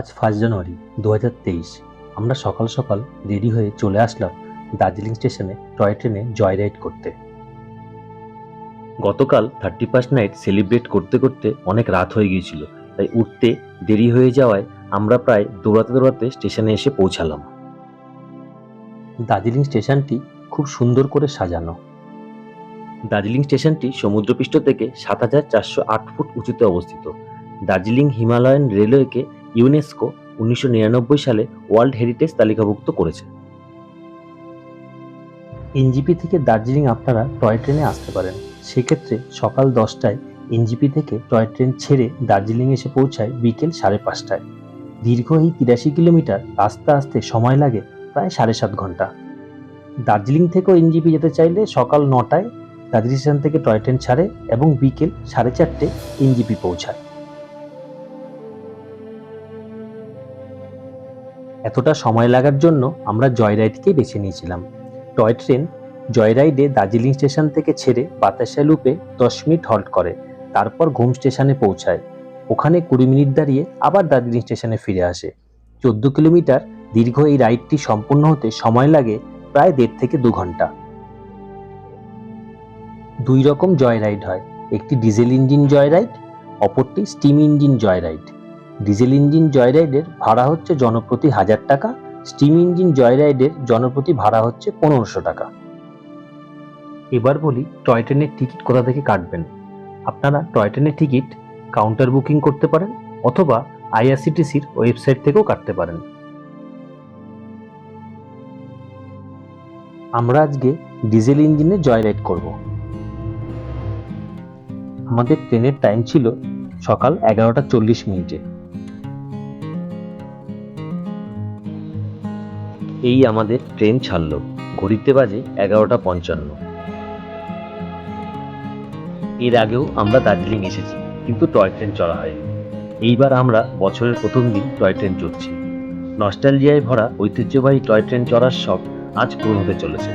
আজ 1 জানুয়ারি 2023। আমরা সকাল সকাল রেডি হয়ে চলে আসলাম দার্জিলিং স্টেশনে টয় ট্রেনে জয় রাইড করতে। গতকাল 31st নাইট সেলিব্রেট করতে করতে অনেক রাত হয়ে গিয়েছিল, তাই উঠতে দেরি হয়ে যাওয়ায় আমরা প্রায় দৌড়াতে দৌড়াতে স্টেশনে এসে পৌঁছালাম। দার্জিলিং স্টেশনটি খুব সুন্দর করে সাজানো। দার্জিলিং স্টেশনটি সমুদ্রপৃষ্ঠ থেকে 7408 ফুট উঁচুতে অবস্থিত। দার্জিলিং হিমালয়ান রেলওয়েকে ইউনেস্কো 1999 সালে ওয়ার্ল্ড হেরিটেজ তালিকাভুক্ত করেছে। এনজিপি থেকে দার্জিলিং আপনারা টয় ট্রেনে আসতে পারেন। সেক্ষেত্রে সকাল 10টায় এনজিপি থেকে টয় ট্রেন ছেড়ে দার্জিলিং এসে পৌঁছায় বিকেল 5:30টায়। দীর্ঘ এই 83 কিলোমিটার রাস্তা আসতে সময় লাগে প্রায় 7.5 ঘন্টা। দার্জিলিং থেকেও এনজিপি যেতে চাইলে সকাল 9টায় দার্জিলিং স্টেশন থেকে টয় ট্রেন ছাড়ে এবং বিকেল 4:30 এনজিপি পৌঁছায়। এতটা সময় লাগার জন্য আমরা জয় রাইডকে বেছে নিয়েছিলাম। টয় ট্রেন জয় রাইডে দার্জিলিং স্টেশন থেকে ছেড়ে বাতাসা লুপে 10 মিনিট হল্ট করে, তারপর ঘুম স্টেশনে পৌঁছায়। ওখানে 20 মিনিট দাঁড়িয়ে আবার দার্জিলিং স্টেশনে ফিরে আসে। 14 কিলোমিটার দীর্ঘ এই রাইডটি সম্পূর্ণ হতে সময় লাগে প্রায় 1.5 থেকে 2 ঘন্টা। 2 রকম জয় রাইড হয়, একটি ডিজেল ইঞ্জিন জয় রাইড, অপরটি steam engine joy ride. Diesel engine joy রাইডের ভাড়া হচ্ছে জনপ্রতি 1000 টাকা, স্টিম ইঞ্জিন জয় রাইডের জনপ্রতি ভাড়া হচ্ছে 1500 টাকা। এবার বলি টয় ট্রেনের টিকিট কোথা থেকে কাটবেন। আপনারা টয় ট্রেনের টিকিট কাউন্টার বুকিং করতে পারেন অথবা আইআরসিটিসির ওয়েবসাইট থেকেও কাটতে পারেন। আমরা আজকে ডিজেল ইঞ্জিনে জয় রাইড করব। আমাদের ট্রেনের টাইম ছিল সকাল 11:40। এই আমাদের ট্রেন ছাড়লো, ঘড়িতে বাজে 11:55। এর আগেও আমরা দার্জিলিং এসেছি, কিন্তু টয় ট্রেন চড়া হয়নি। এইবার আমরা বছরের প্রথম দিন টয় ট্রেন চড়ছি। নস্টালজিয়ায় ভরা ঐতিহ্যবাহী টয় ট্রেন চড়ার শখ আজ পূরণ হতে চলেছে।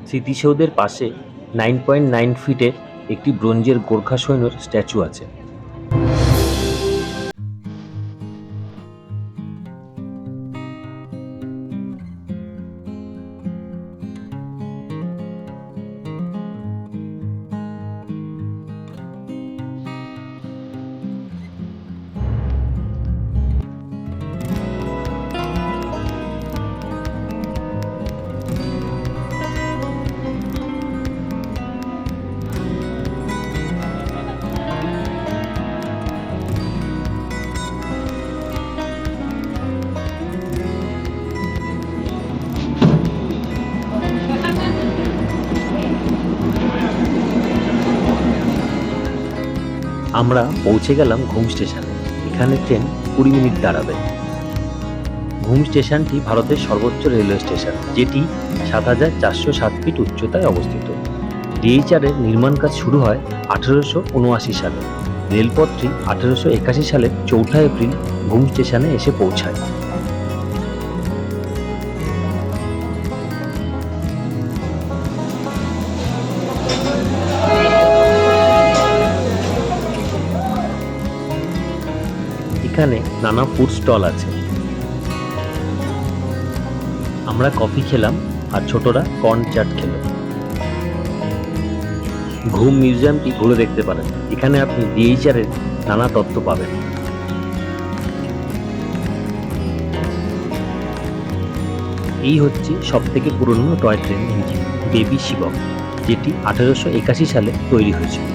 স্মৃতিসৌধের পাশে 9.9 ফিটের একটি ব্রোঞ্জের গোর্খা সৈন্যের স্ট্যাচু আছে। আমরা পৌঁছে গেলাম ঘুম স্টেশনে। এখানে ট্রেন 20 মিনিট দাঁড়াবে। ঘুম স্টেশনটি ভারতের সর্বোচ্চ রেলওয়ে স্টেশন, যেটি 7,407 ফিট উচ্চতায় অবস্থিত। ডিএইচআর এর নির্মাণ কাজ শুরু হয় 1879 সালে। রেলপথটি 1881 সালের 4 এপ্রিল ঘুম স্টেশনে এসে পৌঁছায়। এখানে নানা ফুড স্টল আছে। আমরা কফি খেলাম আর ছোটরা কর্ন চাট খেলো। ঘুম মিউজিয়ামটি ঘুরে দেখতে পারেন। এখানে আপনি ডিএইচআর এর নানা তথ্য পাবেন। এই হচ্ছে সব থেকে পুরনো টয় ট্রেন ইঞ্জিন, বেবি শিবক, যেটি 1881 সালে তৈরি হয়েছিল।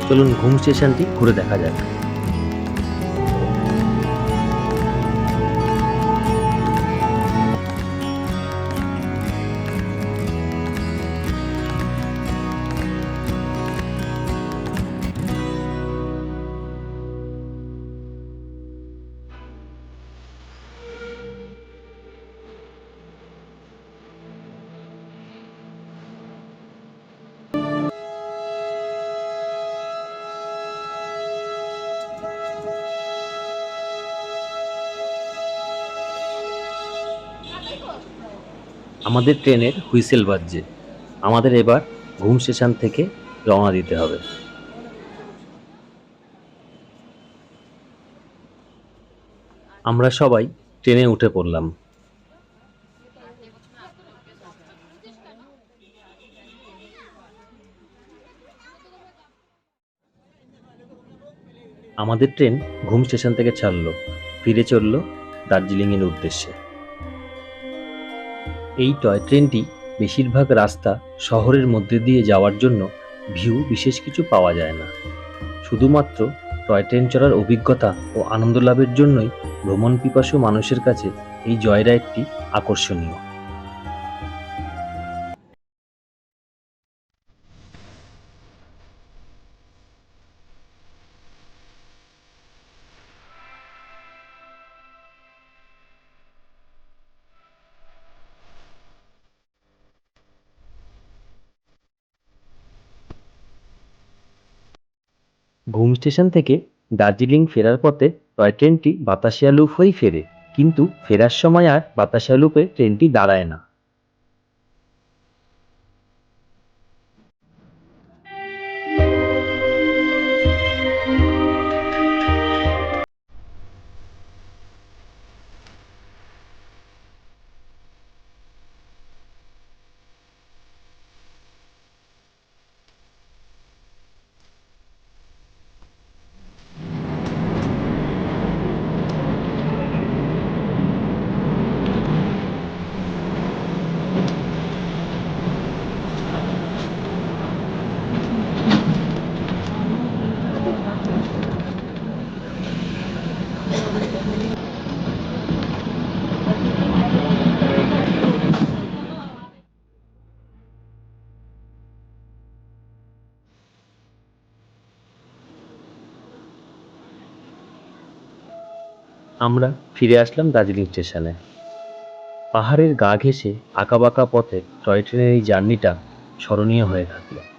চলুন ঘুম স্টেশনটি ঘুরে দেখা যাক। আমাদের ট্রেনের হুইসেল বাজছে। আমাদের এবার ঘুম স্টেশন থেকে রওনা দিতে হবে। আমরা সবাই ট্রেনে উঠে পড়লাম। আমাদের ট্রেন ঘুম স্টেশন থেকে ছাড়লো, ফিরে চলল দার্জিলিংয়ের উদ্দেশ্যে। এই টয় ট্রেনটি বেশিরভাগ রাস্তা শহরের মধ্যে দিয়ে যাওয়ার জন্য ভিউ বিশেষ কিছু পাওয়া যায় না। শুধুমাত্র টয় ট্রেন চড়ার অভিজ্ঞতা ও আনন্দ লাভের জন্যই ভ্রমণ পিপাসু মানুষের কাছে এই জয় রাইডটি আকর্ষণীয়। ঘুম স্টেশন থেকে দার্জিলিং ফেরার পথে টয় ট্রেনটি বাতাসিয়া লুপ হয়েই ফেরে, কিন্তু ফেরার সময় আর বাতাসিয়া লুপে ট্রেনটি দাঁড়ায় না। আমরা ফিরে আসলাম দার্জিলিং স্টেশনে। পাহাড়ের গা ঘেঁষে আঁকাবাঁকা পথে টয় ট্রেনের এই জার্নিটা স্মরণীয় হয়ে থাকলো।